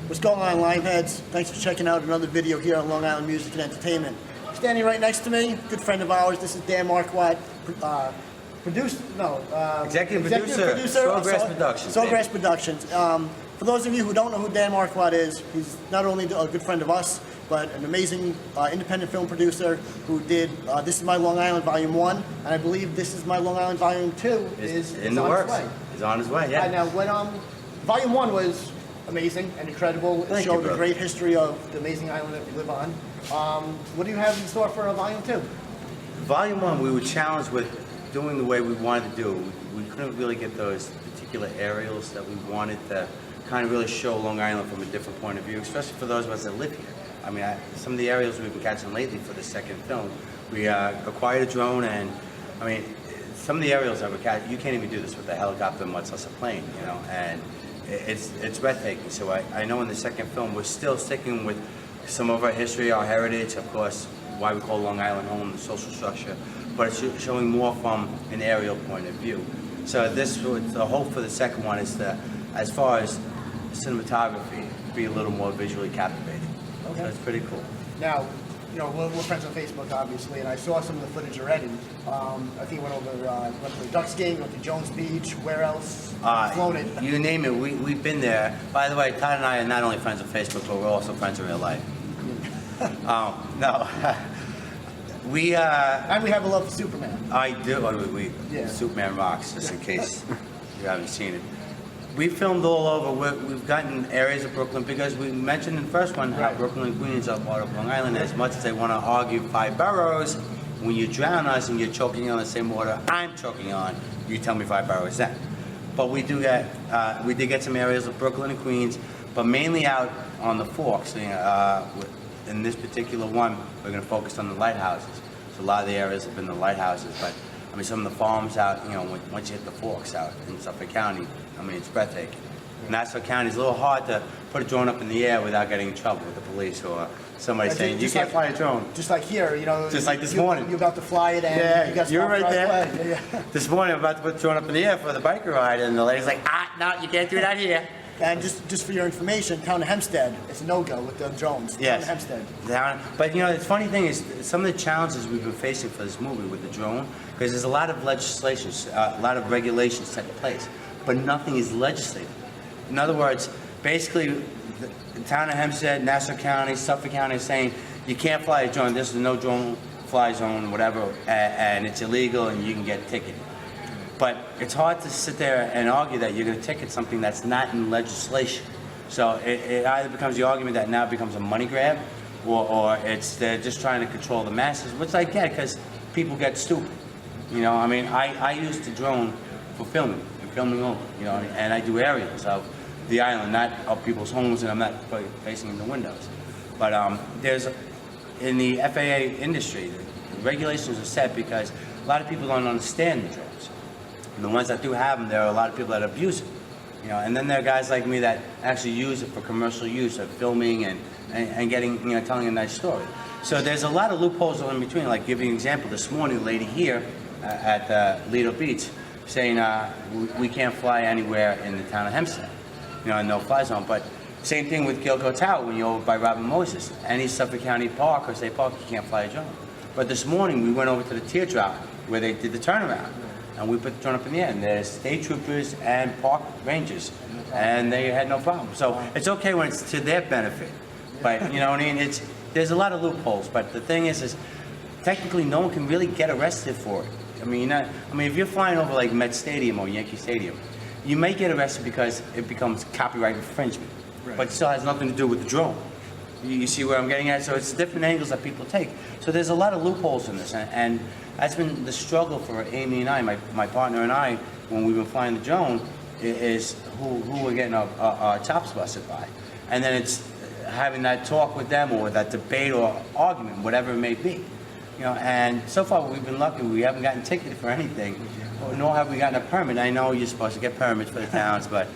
What's going on, Limeheads? Thanks for checking out another video here on Long Island Music and Entertainment. Standing right next to me, good friend of ours. This is Dan Marquardt, executive producer, Sawgrass Productions. Sawgrass Productions. For those of you who don't know who Dan Marquardt is, he's not only a good friend of us, but an amazing independent film producer who did This Is My Long Island Volume 1, and I believe This Is My Long Island Volume 2 is in the works. He's on his way, yeah. Now, when Volume 1 was amazing and incredible, it showed the great history of the amazing island that we live on. What do you have in store for Volume 2? Volume 1, we were challenged with doing the way we wanted to do. We couldn't really get those particular aerials that we wanted to kind of really show Long Island from a different point of view, especially for those of us that live here. I mean, some of the aerials we've been catching lately for the second film, we acquired a drone, and I mean, some of the aerials that we're catching, you can't even do this with a helicopter, much less a plane, you know, and it's breathtaking. So I know in the second film, we're still sticking with some of our history, our heritage, of course, why we call Long Island home, the social structure, but it's showing more from an aerial point of view. So the hope for the second one is to, as far as cinematography, be a little more visually captivating. Okay. So it's pretty cool. Now, you know, we're friends on Facebook, obviously, and I saw some of the footage already. I think you went over, went to the Ducks game, went to Jones Beach, where else? Flown it. You name it, we've been there. By the way, Todd and I are not only friends on Facebook, but we're also friends in real life. No. And we have a love for Superman. I do. Yeah. Superman rocks, just in case you haven't seen it. We filmed all over. We've gotten areas of Brooklyn because we mentioned in the first one how Brooklyn and Queens are part of Long Island. As much as they want to argue 5 boroughs, when you drown us and you're choking on the same water I'm choking on, you tell me 5 boroughs then. But we did get some areas of Brooklyn and Queens, but mainly out on the Forks. In this particular one, we're going to focus on the lighthouses. So a lot of the areas have been the lighthouses, but I mean, some of the farms out, you know, once you hit the Forks out in Suffolk County, I mean, it's breathtaking. Nassau County is a little hard to put a drone up in the air without getting in trouble with the police or somebody saying, you can't fly a drone. Just like here, you know. Just like this morning. You're about to fly it and you got you're right there. Yeah. This morning I'm about to put the drone up in the air for the biker ride, and the lady's like, no, you can't do that here. And just for your information, Town of Hempstead, it's a no-go with the drones. Yes. Town of Hempstead. But you know, the funny thing is, some of the challenges we've been facing for this movie with the drone, because there's a lot of legislation, a lot of regulations set in place, but nothing is legislated. In other words, basically, the Town of Hempstead, Nassau County, Suffolk County is saying, you can't fly a drone, this is a no drone fly zone, whatever, and it's illegal and you can get ticketed. But it's hard to sit there and argue that you're going to ticket something that's not in legislation. So it either becomes the argument that now it becomes a money grab, or they're just trying to control the masses, which I get because people get stupid. You know, I mean, I use the drone for filming only, you know, and I do aerials of the island, not of people's homes, and I'm not facing in the windows. But there's, in the FAA industry, the regulations are set because a lot of people don't understand the drones. And the ones that do have them, there are a lot of people that abuse it, you know. And then there are guys like me that actually use it for commercial use of filming and getting, you know, telling a nice story. So there's a lot of loopholes in between. Like, give you an example. This morning, a lady here at Lido Beach saying we can't fly anywhere in the Town of Hempstead, you know, no-fly zone. But same thing with Gilco Tower when you're over by Robin Moses. Any Suffolk County park or state park, you can't fly a drone. But this morning, we went over to the teardrop where they did the turnaround. And we put the drone up in the air, and there's state troopers and park rangers, and they had no problem. So it's okay when it's to their benefit, but you know what I mean? There's a lot of loopholes, but the thing is technically no one can really get arrested for it. I mean, if you're flying over like Met Stadium or Yankee Stadium, you may get arrested because it becomes copyright infringement, but it still has nothing to do with the drone. You see where I'm getting at? So it's different angles that people take. So there's a lot of loopholes in this, and that's been the struggle for Amy and I, my partner and I, when we've been flying the drone, is who we're getting our chops busted by. And then it's having that talk with them or that debate or argument, whatever it may be. You know, and so far we've been lucky. We haven't gotten ticketed for anything, nor have we gotten a permit. I know you're supposed to get permits for the towns, but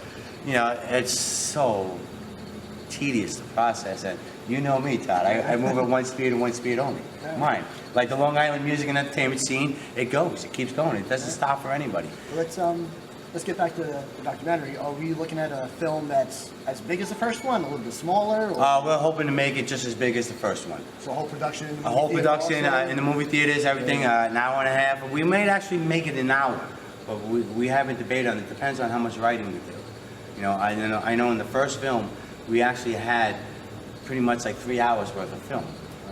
you know, it's so tedious the process. And you know me, Todd. I move at one speed and one speed only. Mine. Like the Long Island music and entertainment scene, it goes. It keeps going. It doesn't stop for anybody. Let's let's get back to the documentary. Are we looking at a film that's as big as the first one, a little bit smaller? Or We're hoping to make it just as big as the first one. so a whole production? In the A whole movie theater production also? in the movie theaters, everything, an hour and a half. We might actually make it an hour, but we haven't debated on it. It depends on how much writing we do. You know, I know in the first film, we actually had pretty much like 3 hours worth of film,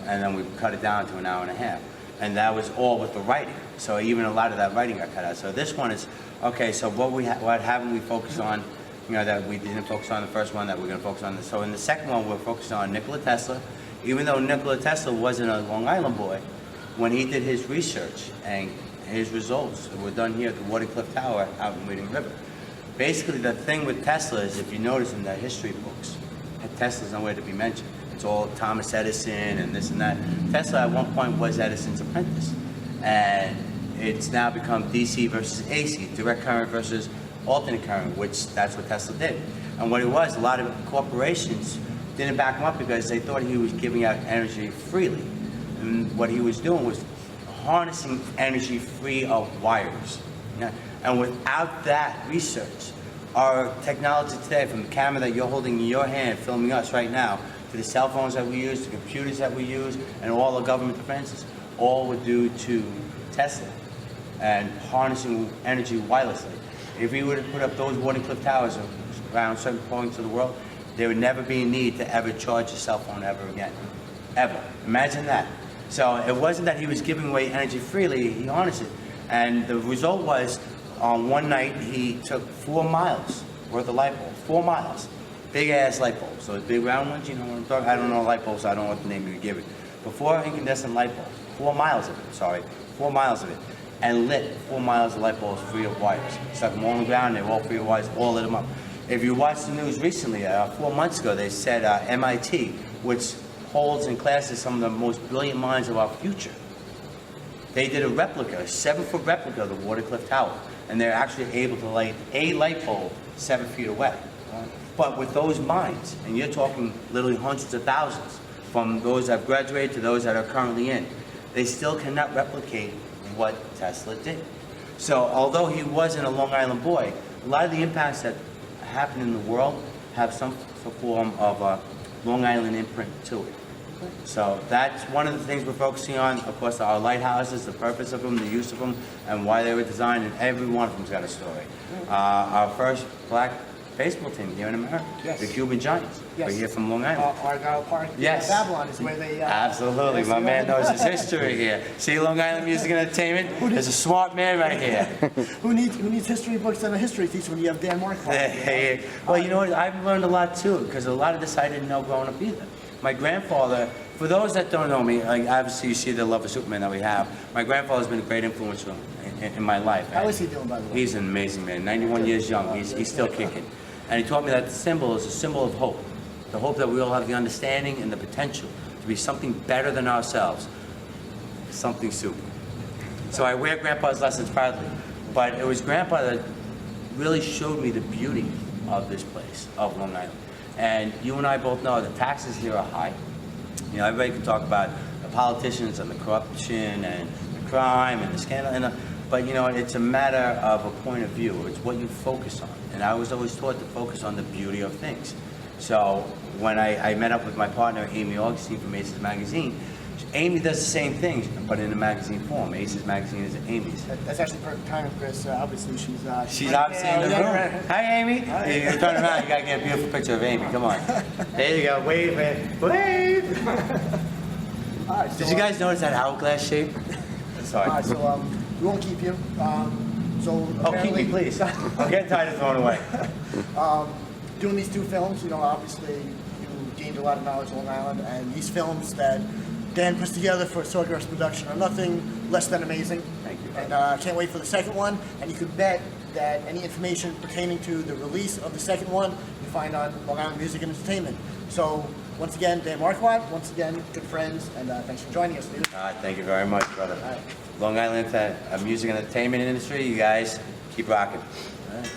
and then we cut it down to an hour and a half. And that was all with the writing. So even a lot of that writing got cut out. So this one is, okay, so what haven't we focused on, you know, that we didn't focus on the first one that we're gonna focus on? So in the second one, we're focused on Nikola Tesla. Even though Nikola Tesla wasn't a Long Island boy, when he did his research and his results were done here at the Watercliff Tower out in Wading River. Basically, the thing with Tesla is, if you notice in the history books, Tesla's nowhere to be mentioned. It's all Thomas Edison and this and that. Tesla at one point was Edison's apprentice. And it's now become DC versus AC, direct current versus alternate current, which that's what Tesla did. And what it was, a lot of corporations didn't back him up because they thought he was giving out energy freely. And what he was doing was harnessing energy free of wires. Yeah? And without that research, our technology today, from the camera that you're holding in your hand, filming us right now, to the cell phones that we use, the computers that we use, and all the government defenses, all were due to Tesla and harnessing energy wirelessly. If we were to put up those Watercliff Towers around certain points of the world, there would never be a need to ever charge a cell phone ever again. Ever. Imagine that. So it wasn't that he was giving away energy freely, he harnessed it. And the result was, on one night, he took 4 miles worth of light bulbs. 4 miles. Big ass light bulbs. So big round ones, you know what I'm talking about? I don't know light bulbs, so I don't know what the name you would give it. But 4 incandescent light bulbs. 4 miles of it, sorry. 4 miles of it. And lit 4 miles of light bulbs free of wires. Stuck them all on the ground, they were all free of wires, all lit them up. If you watched the news recently, 4 months ago, they said MIT, which holds and classes some of the most brilliant minds of our future, they did a replica, a 7-foot replica of the Watercliff Tower. And they're actually able to light a light bulb 7 feet away. But with those minds, and you're talking literally hundreds of thousands, from those that have graduated to those that are currently in, they still cannot replicate what Tesla did. So although he wasn't a Long Island boy, a lot of the impacts that happen in the world have some form of a Long Island imprint to it. So that's one of the things we're focusing on. Of course, our lighthouses, the purpose of them, the use of them, and why they were designed, and every one of them's got a story. Our first black baseball team here in America, yes. The Cuban Giants. Yes. We're here from Long Island. Argyle Park, yes. Babylon is where they... Absolutely, my man knows his history here. See, Long Island Music and Entertainment, there's a smart man right here. who needs history books and a history teacher when you have Dan Marquardt? Well, you know what, I've learned a lot too, because a lot of this I didn't know growing up either. My grandfather, for those that don't know me, like obviously you see the love of Superman that we have. My grandfather's been a great influence in my life. How is he doing, by the way? He's an amazing man, 91 years young, he's still kicking. And he taught me that the symbol is a symbol of hope. The hope that we all have the understanding and the potential to be something better than ourselves. Something super. So I wear Grandpa's lessons proudly. But it was Grandpa that really showed me the beauty of this place, of Long Island. And you and I both know the taxes here are high. You know, everybody can talk about the politicians and the corruption and the crime and the scandal, but you know, it's a matter of a point of view. It's what you focus on. And I was always taught to focus on the beauty of things. So when I met up with my partner, Amy Augustine from Aces Magazine, Amy does the same thing, but in a magazine form. Aces Magazine is Amy's. That's actually perfect timing, Chris. Obviously, she's obviously in the room. Hi, Amy. You turn around, you gotta get a beautiful picture of Amy. Come on. There you go. Wave it. Wave. All right, so, Did you guys notice that hourglass shape? Sorry. All right, so we won't keep you. Keep me, please. I'm getting tired of throwing away. Doing these 2 films, you know, obviously you gained a lot of knowledge on Long Island, and these films that Dan puts together for Sawgrass Production are nothing less than amazing. Thank you. And I can't wait for the second one. And you can bet that any information pertaining to the release of the second one you find on Long Island Music and Entertainment. So once again, Dan Marquardt, once again, good friends, and thanks for joining us, dude. Thank you very much, brother. All right. Long Island Music and Entertainment industry, you guys keep rocking. All right.